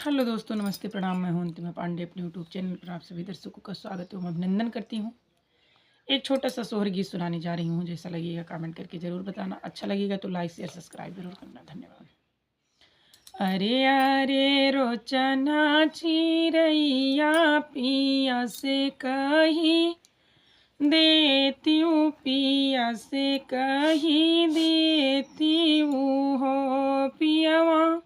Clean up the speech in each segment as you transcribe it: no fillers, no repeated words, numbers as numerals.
Hello दोस्तों, नमस्ते, प्रणाम। मैं हूं अंतिमा पांडे। अपने यूट्यूब चैनल पर आप सभी दर्शकों का स्वागत एवं अभिनंदन करती हूं। एक छोटा सा सोहर गीत सुनाने जा रही हूं। जैसा लगेगा कमेंट करके ज़रूर बताना। अच्छा लगेगा तो लाइक शेयर सब्सक्राइब जरूर करना। धन्यवाद। अरे अरे रोचना चिरैया पिया से कही देती हूँ, पिया से कही देती हूँ हो पियावा।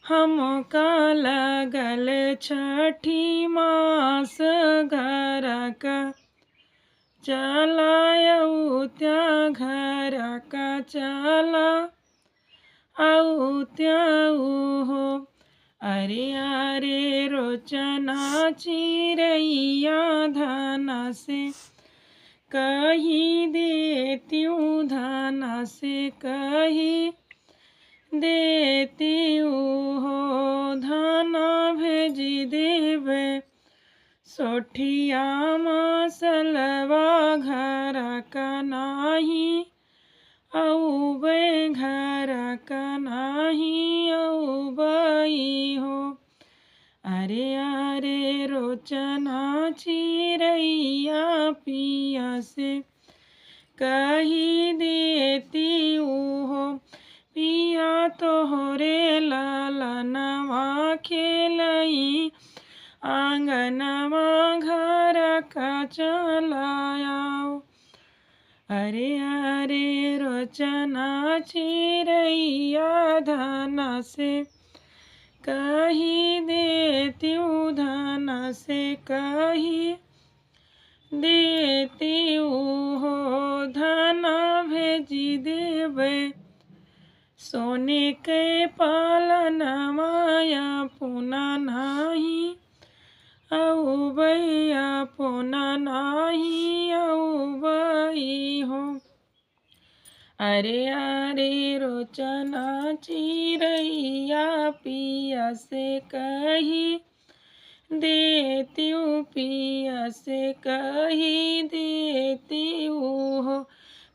हमका लगल छठी मास घर का चलायऊ त्या घर का चला औ त्याऊ हो। अरे अरे रोचना चिरैया धना से कही देती हूँ, धना से कही देती हो। धना भेजी देवे सोठिया मसलवा घर का नाही औबे घर का नाही औबई हो। अरे अरे रोचना चिरैया पिया से कही देती हो। पिया तोहरे लालनवा खेलई आंगनवा घर का चलायाओ। अरे अरे रोचना चिरैया धना से कही देती हूँ, धना से कही देती हो। धना भेजी देवे सोने के पालन माया पुना नाही औबैया पुना नाही औबई हो। अरे अरे रोचना चिरैया पिया से कही देती हूँ, पिया से कही देती हो।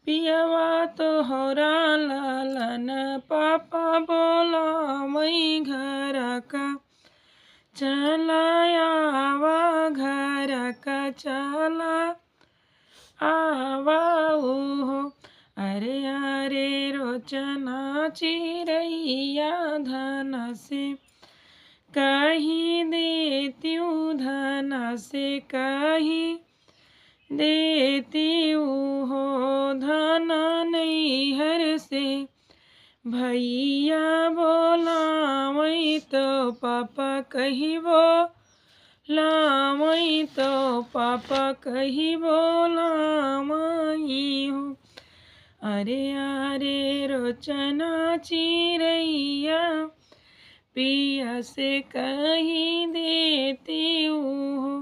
पियावा तोहरा लालन पापा बोला मई घर का चलायावा घर का चला आवाऊ हो। अरे अरे रोचना चिरैया धना से कही देती हूँ, धना से कही देती हो। धना नैहर से भैया बोलावई तो पापा कहिबो लावई तो पापा कहिबो लावई हो। अरे अरे रोचना चिरैया पिया से कही देती हो।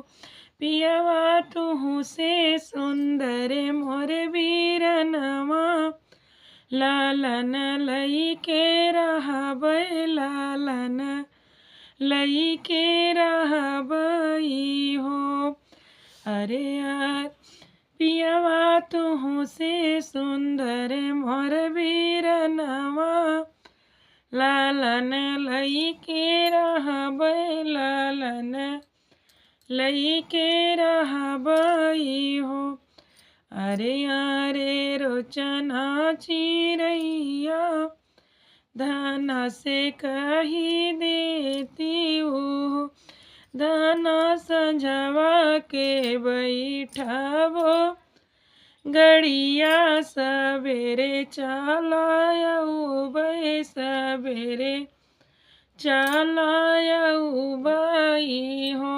पियावा तुहु से सुंदर मोर बीरनवा लालन लई के रहबै लालन लई के रहबै हो। अरे यार पियावा तुहु से सुंदर मोर बीरनवा लालन लई के रहबै लालन लई के रहबै हो। अरे अरे रोचना चिरैया धना से कही देती हो। धना संझवा के बैठबो गड़िया सवेरे चलायऊ बै सवेरे चलायऊ बई हो।